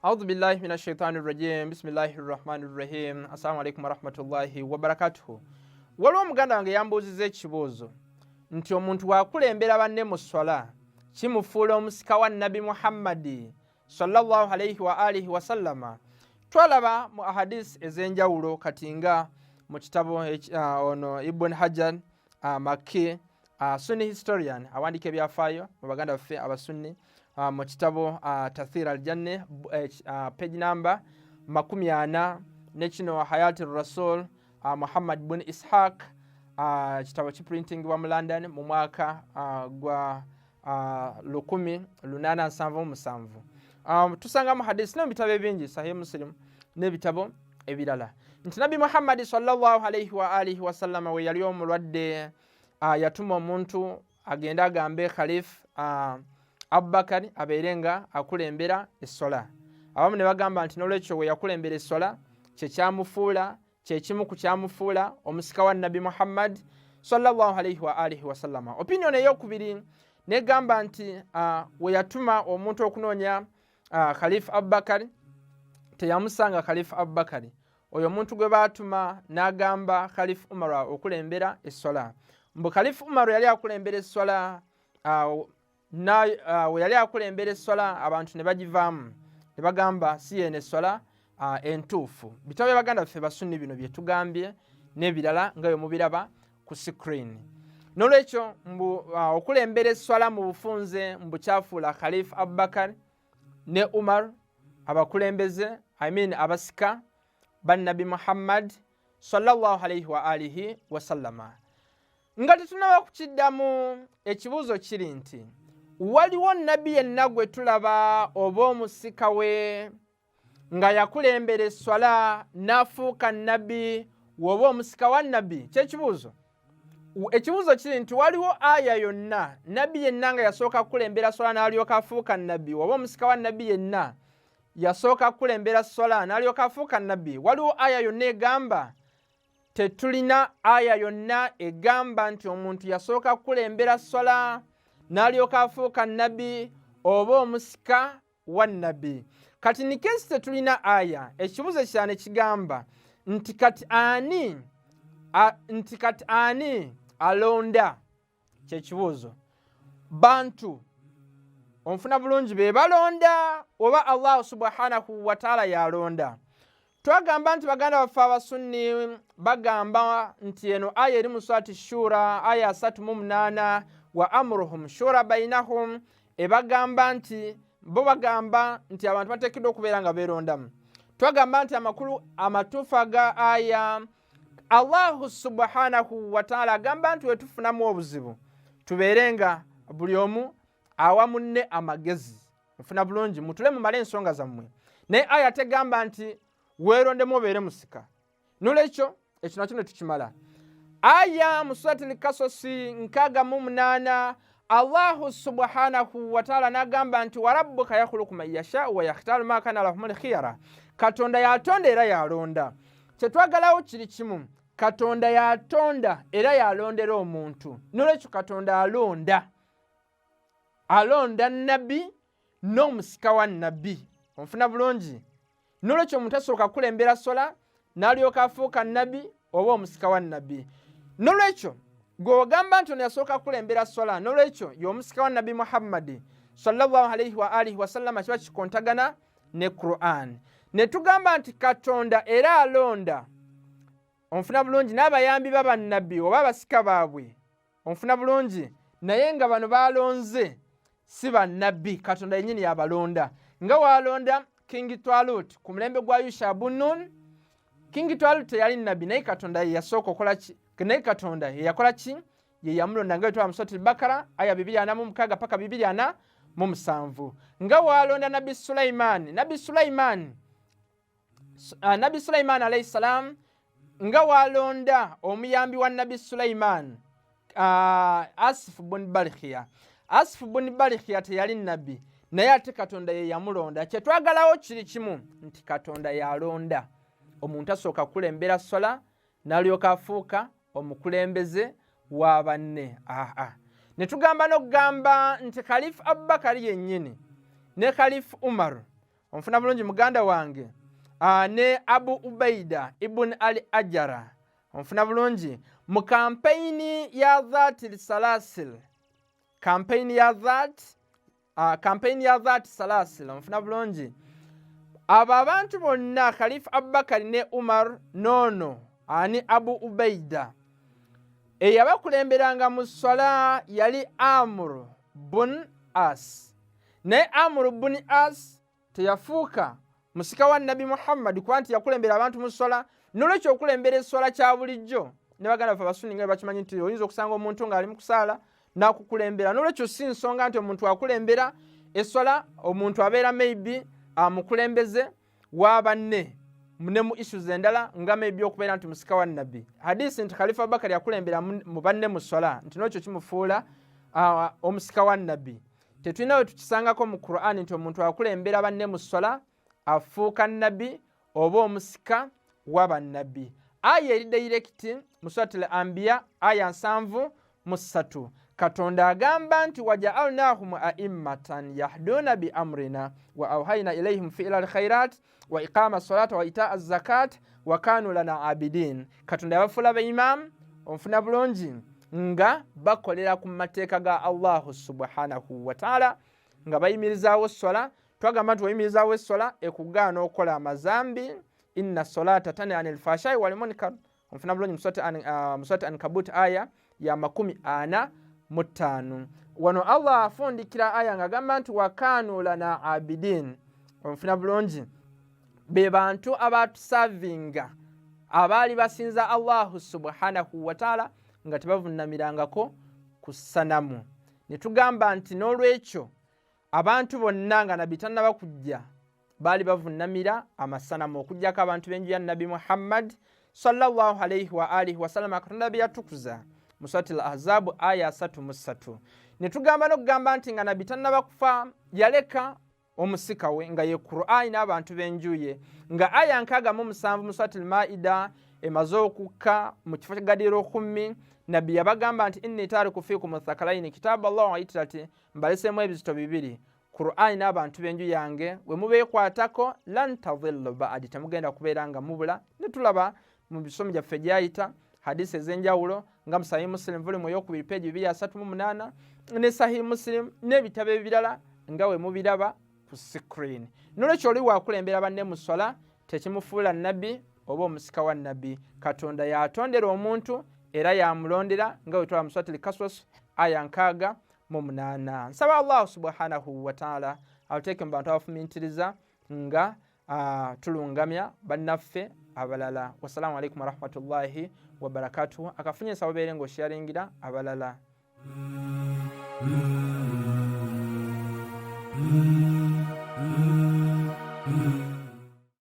أعوذ بالله من الشيطان الرجيم بسم الله الرحمن الرحيم السلام عليكم ورحمة الله وبركاته. Waliwo omuganda wange yambuuzizza ekibuuzo nti omuntu wakulembera banne mu swala kimufuula omusika wa Nabbi Muhammadi sallallahu alayhi wa alihi wa sallama. Twalaba mu ahadisi ez'enjawulo kati nga mu kitabo ono Ibn Hajar Makki Sunni historian awandika ebyafaayo mu baganda baffe abasunni mu kitabo Tathir al-Janna page number 40 ne kino Hayat al-Rasul Muhammad bin Ishaq kitabo kiprinting wa mu London mu mwaka gwa 1877. Tusanga mu hadisi n'ebitabo ebingi Sahih Muslim n'ebitabo ebirala nti Nabbi Muhammad sallallahu alayhi wa alihi wa sallama we yali omulwadde yatuma omuntu agenda agambe Caliph Abubakar abeerenga akulembera essola. Abamu ne bagamba nti n'olwekyo we yakulembera essola kye kyamufuula kyekimu ku kyamufuula omusika wa Nabbi Muhammad sallallahu alayhi wa alihi wa sallama. Opinion ey'okubiri negamba nti we yatuma omuntu okunoonya Caliph Abubakar teyamusanga Caliph Abubakar. Oyo omuntu gwe baatuma n'agamba Caliph Umar okulembera essola. Mbu Caliph Umar yali akulembera essola we yali akulembera essola abantu ne bagivaamu ne bagamba si yene essola entuufu. Bitabo by'abaganda baffe basunni bino bye tugambye n'ebirala nga bwe mubiraba ku screen. N'olwekyo mbu okulembera essola mu bufunze mbu kyafuula Caliph Abubakar ne Umar abakulembeze abasika ba Nabbi Muhammad sallallahu alayhi wa alihi wa sallama. Nga tetunaba kukiddamu ekibuuzo kiri nti waliwo Nabbi yenna gwe tulaba oba omusika we nga yakulembera eswala n'afuuka Nabbi woba omusika wa Nabbi? Kyekibuuzo. Ekibuuzo kiri nti waliwo aya yonna Nabbi yenna nga yasooka kulembera swala n'alyoka afuuka Nabbi woba omusika wa Nabbi yenna yasooka kulembera swala n'alyoka afuuka Nabbi? Waliwo aya yonna egamba? Tetulina aya yonna egamba nti omuntu yasooka kulembera swala n'alyoka afuuka Nabbi oba omusika wa Nabbi. Kati nikesi tetulina aya, ekibuuzo kyane kigamba nti kati ani alonda? Kyekibuuzo. Bantu onfuna bulungi be balonda oba Allah subhanahu wa ta'ala yalonda? Twagamba nti baganda baffe abasunni bagamba nti eno aya eri mu surati Shura aya 38 wa amruhum shura bainahum ebagamba nti bo bagamba nti abantu bateekeddwa okubeera nga beerondamu. Twagamba nti amakulu amatuufu aga aya Allahu subhanahu wa ta'ala agamba nti wetufunamu obuzibu tubeere nga buli omu awa munne amagezi. Mufuna bulungi mutule mumale ensonga zammwe. Naye aya tegamba nti weerondemu obeere musika. N'olwekyo ekyo nakyo ne tukimala. Aya mu surati Al-Kasasi 68 Allahu subhanahu wa ta'ala n'agamba nti wa rabbuka yakhluqu man yasha'u wa yakhtaaru ma kana lahumul khiyara. Katonda yatonda era yalonda. Kyetwagalawo kiri kimu, Katonda yatonda era yalondera omuntu. N'olwekyo Katonda alonda Nabbi n'omusika wa Nabbi. Onfuna bulungi. N'olwekyo omuntu asooka kulembera sola n'alyoka afuuka Nabbi oba omusika wa Nabbi. N'olwekyo gw'ogamba nti ono yasooka kulembera sola n'olwekyo y'omusika wa Nabbi Muhammad sallallahu alayhi wa alihi wa sallama kiba kikontagana ne Quran. Ne tugamba nti Katonda era alonda. Onfuna bulungi n'abayambi baba Nabbi oba abasika baabwe. Onfuna bulungi naye nga bano balonze si ba Nabbi, Katonda yennyini yabalonda. Nga walonda King Twalut ku mulembe gwa Yusha bun Nun. King Twalut yali Nabbi naye Katonda ye yasooka okola ki? Naye Katonda ye yakola ki? Ye yamulonda nga etwa mu Surati Al-Baqara aya 246 paka 247. Nga walonda Nabbi Sulaiman. Nabbi Sulaiman alayhi salam nga walonda omuyambi wa Nabbi Sulaiman Asif bun Barikhiya. Asif bun Barikhiya teyali Nabbi naye ate Katonda ye yamulonda. Kyetwagalawo kiri kimu nti Katonda yalonda omuntu asooka kulembera sola n'alyoka afuuka omukulembeze wa banne. Ne tugamba n'okugamba nti Caliph Abubakar yennyini ne Caliph Umar onfuna bulungi muganda wange, ne Abu Ubaida ibn al-Ajara, onfuna bulungi mu kampeyini ya Dhati Salasil, kampeyini ya Dhati Salasil, onfuna bulungi abo abantu bonna Caliph Abubakar ne Umar nono ani Abu Ubaida eyabakulemberanga mu swala yali Amr bun As. Naye Amr bun As teyafuuka musika wa Nabbi Muhammad kwanti yakulembera abantu mu swala. Nolwekyo okulembera eswala kya bulijjo ne baganda baffe Abasuni nga bakimanyi nti oyinza okusanga omuntu ng'ali mu kusaala n'akukulembera. Nolwekyo si nsonga nti omuntu akulembera eswala omuntu abeera maybe mukulembeze wa banne ne mu issues endala nga maybe okubeera nti musika wa Nabbi. Hadisi nti Caliph Abubakar yakulembera mu banne mu swala nti nolwekyo kimufuula omusika wa Nabbi. Tetulina we tukisangako mu Qur'an nti omuntu akulembera banne mu swala afuuka Nabbi oba omusika wa bannabbi. Aya eri direct mu Suratul Anbiya aya 7:3. Katonda agamba nti waja'alnahum a'immatan yahduna bi amrina wa awhayna ilayhim fi'lal khairat wa iqama salata wa ita'a zakat wa kanu lana abidin. Katonda yabafuula ba imam onfuna bulungi nga bakolera ku mateeka ga Allah subhanahu wa ta'ala nga bayimirizaawo swala. Twagamba nti wayimirizaawo eswala ekugaana okukola amazambi. Inna salata tanha anil fahsha'i wal munkar, onfuna bulungi mu Surati Ankabut aya ya 45. Wano Allah afundikira aya ng'agamba nti wakanu lana abidin, onfuna bulungi be bantu abatusavinga abaali basinza Allah subhanahu wa ta'ala nga tebavunamirangako ku sanamu. Ne tugamba nti n'olwekyo abantu bonna nga Nabbi tannaba kujja baali bavunamira amasanamu okujjako abantu b'enju ya Nabbi Muhammad sallallahu alayhi wa alihi wasallam. Katonda bye yatukuza mu Suratul Ahzab aya 3:3. Ne tugamba n'okugamba nti nga Nabbi tannaba kufa yaleka omusika we nga ye Qur'ani n'abantu b'enju ye, nga aya 67 mu Suratul Maida emaze okukka mu kifo kya Gadiro 10. Nabbi yabagamba nti inni tariku fikum thakalaini kitabu Allah wa itrati, mbalesemu ebizito bibiri Qur'ani n'abantu b'enju yange we mubeekwatako lan tadhillu ba'di, temugenda kubeera nga mubula. Ne tulaba mu bisomo byaffe gyayita hadisi ez'enjawulo nga mu Sahih Muslim volume 2 page 238 ne Sahih Muslim n'ebitabo ebirala nga we mubiraba ku screen. Nolwekyo oli wakulembera banne mu swala tekimufuula Nabbi oba omusika wa Nabbi. Katonda yatondera omuntu era yamulondera nga we tulaba mu Suratul-Lectures aya 6:8. Nsaba Allah subhanahu wa ta'ala ateeke mu bantu abafumintiriza nga tulungamya bannaffe abalala. Wassalamu alaikum warahmatullahi wabarakatuh. Akafunye nsaba beere ng'osharingira abalala.